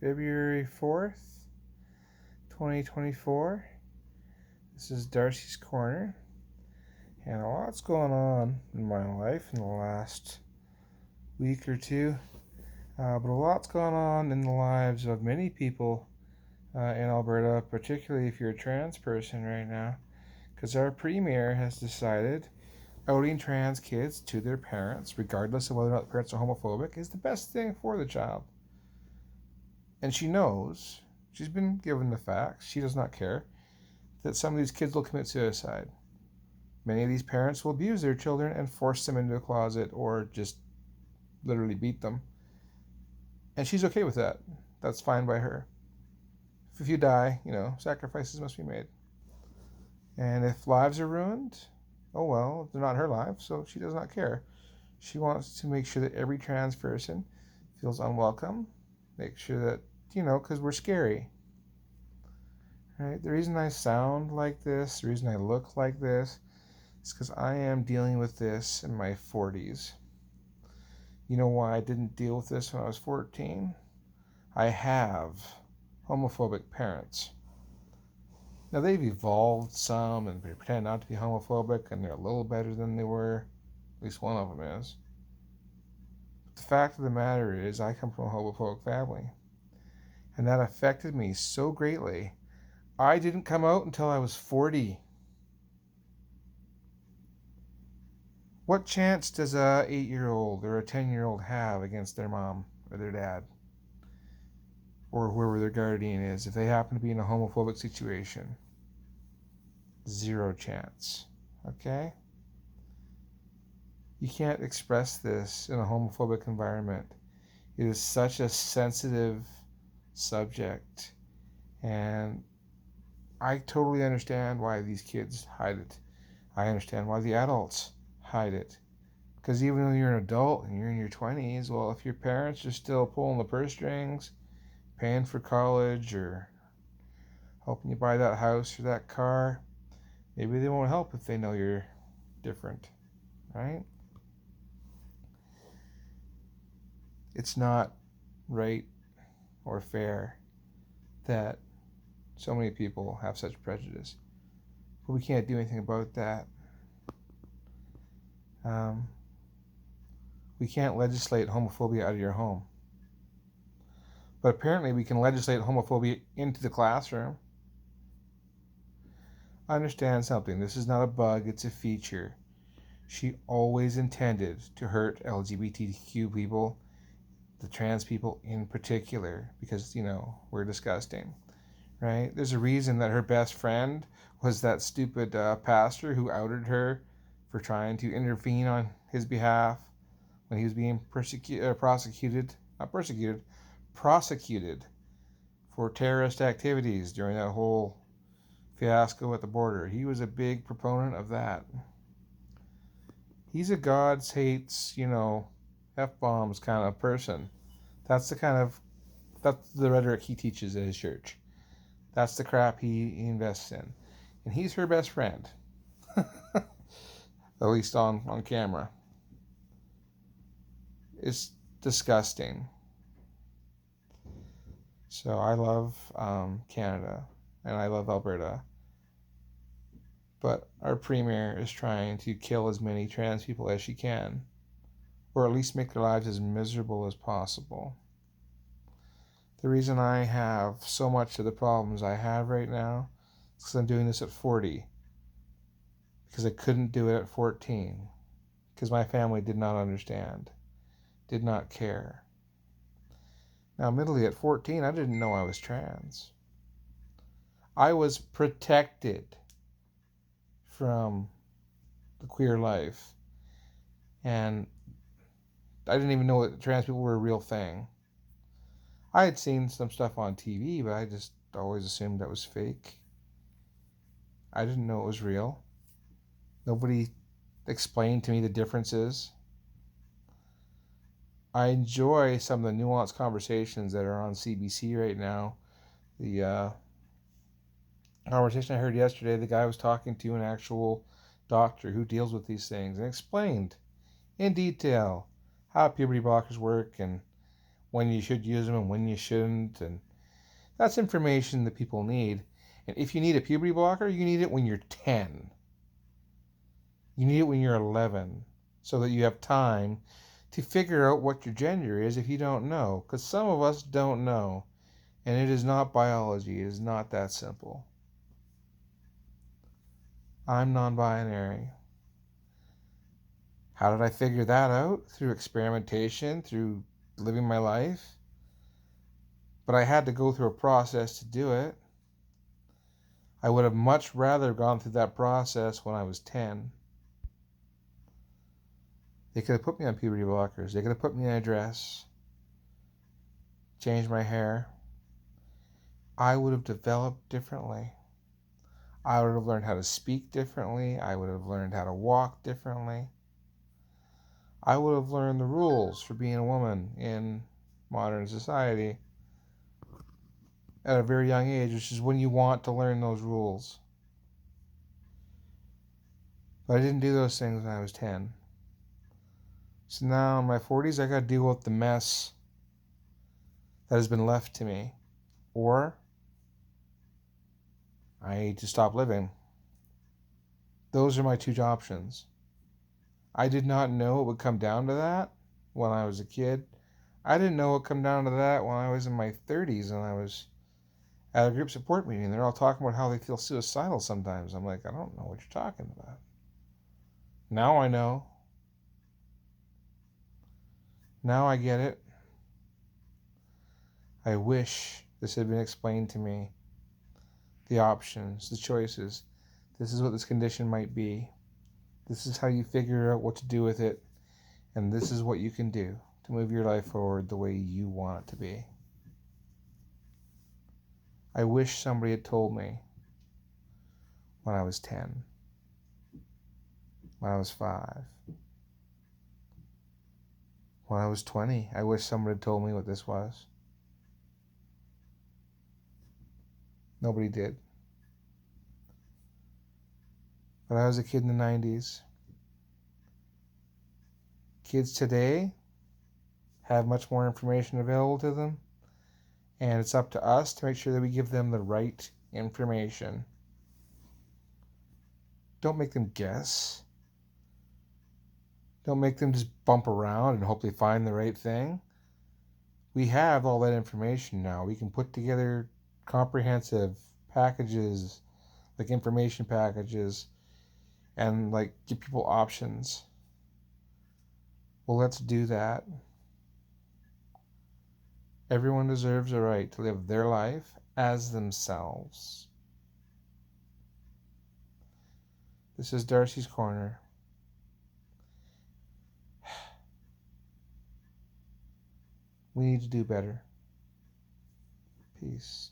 February 4th, 2024. This is Darci's Corner, and a lot's going on in my life in the last week or two, but a lot's going on in the lives of many people in Alberta, particularly if you're a trans person right now, because our premier has decided outing trans kids to their parents, regardless of whether or not the parents are homophobic, is the best thing for the child. And she knows, she's been given the facts, she does not care, that some of these kids will commit suicide. Many of these parents will abuse their children and force them into a closet or just literally beat them. And she's okay with that. That's fine by her. If you die, sacrifices must be made. And if lives are ruined, oh well, they're not her lives, so she does not care. She wants to make sure that every trans person feels unwelcome. Make sure that, because we're scary. Right? The reason I sound like this, the reason I look like this, is because I am dealing with this in my 40s. You know why I didn't deal with this when I was 14? I have homophobic parents. Now, they've evolved some and they pretend not to be homophobic, and they're a little better than they were. At least one of them is. But the fact of the matter is, I come from a homophobic family. And that affected me so greatly. I didn't come out until I was 40. What chance does a 8-year-old or a 10-year-old have against their mom or their dad? Or whoever their guardian is, if they happen to be in a homophobic situation? Zero chance. Okay? You can't express this in a homophobic environment. It is such a sensitive subject. And I totally understand why these kids hide it. I understand why the adults hide it. Because even though you're an adult and you're in your 20s, well, if your parents are still pulling the purse strings, paying for college, or helping you buy that house or that car, maybe they won't help if they know you're different, right? It's not right or fair that so many people have such prejudice. But we can't do anything about that. We can't legislate homophobia out of your home. But apparently we can legislate homophobia into the classroom. Understand something. This is not a bug, it's a feature. She always intended to hurt LGBTQ people, the trans people in particular, because, we're disgusting, right? There's a reason that her best friend was that stupid pastor who outed her for trying to intervene on his behalf when he was being prosecuted for terrorist activities during that whole fiasco at the border. He was a big proponent of that. He's a God hates, F-bombs kind of person. That's the rhetoric he teaches at his church. That's the crap he invests in. And he's her best friend. At least on camera. It's disgusting. So I love Canada and I love Alberta. But our premier is trying to kill as many trans people as she can, or at least make their lives as miserable as possible. The reason I have so much of the problems I have right now is because I'm doing this at 40. Because I couldn't do it at 14. Because my family did not understand, did not care. Now, admittedly, at 14, I didn't know I was trans. I was protected from the queer life. And I didn't even know that trans people were a real thing. I had seen some stuff on TV, but I just always assumed that was fake. I didn't know it was real. Nobody explained to me the differences. I enjoy some of the nuanced conversations that are on CBC right now. The conversation I heard yesterday, the guy was talking to an actual doctor who deals with these things and explained in detail how puberty blockers work and when you should use them and when you shouldn't. And that's information that people need. And if you need a puberty blocker, you need it when you're 10. You need it when you're 11 so that you have time to figure out what your gender is if you don't know. Because some of us don't know. And it is not biology. It is not that simple. I'm non-binary. How did I figure that out? Through experimentation, through living my life. But I had to go through a process to do it. I would have much rather gone through that process when I was 10. They could have put me on puberty blockers. They could have put me in a dress, changed my hair. I would have developed differently. I would have learned how to speak differently. I would have learned how to walk differently. I would have learned the rules for being a woman in modern society at a very young age, which is when you want to learn those rules. But I didn't do those things when I was 10. So now in my 40s, I got to deal with the mess that has been left to me. Or I need to stop living. Those are my two options. I did not know it would come down to that when I was a kid. I didn't know it would come down to that when I was in my 30s and I was at a group support meeting. They're all talking about how they feel suicidal sometimes. I'm like, I don't know what you're talking about. Now I know. Now I get it. I wish this had been explained to me. The options, the choices. This is what this condition might be. This is how you figure out what to do with it. And this is what you can do to move your life forward the way you want it to be. I wish somebody had told me when I was 10, when I was 5, when I was 20. I wish somebody had told me what this was. Nobody did. But I was a kid in the 90s. Kids today have much more information available to them, and it's up to us to make sure that we give them the right information. Don't make them guess. Don't make them just bump around and hope they find the right thing. We have all that information now. We can put together comprehensive packages, like information packages, and like give people options. Well, let's do that. Everyone deserves a right to live their life as themselves. This is Darci's Corner. We need to do better. Peace.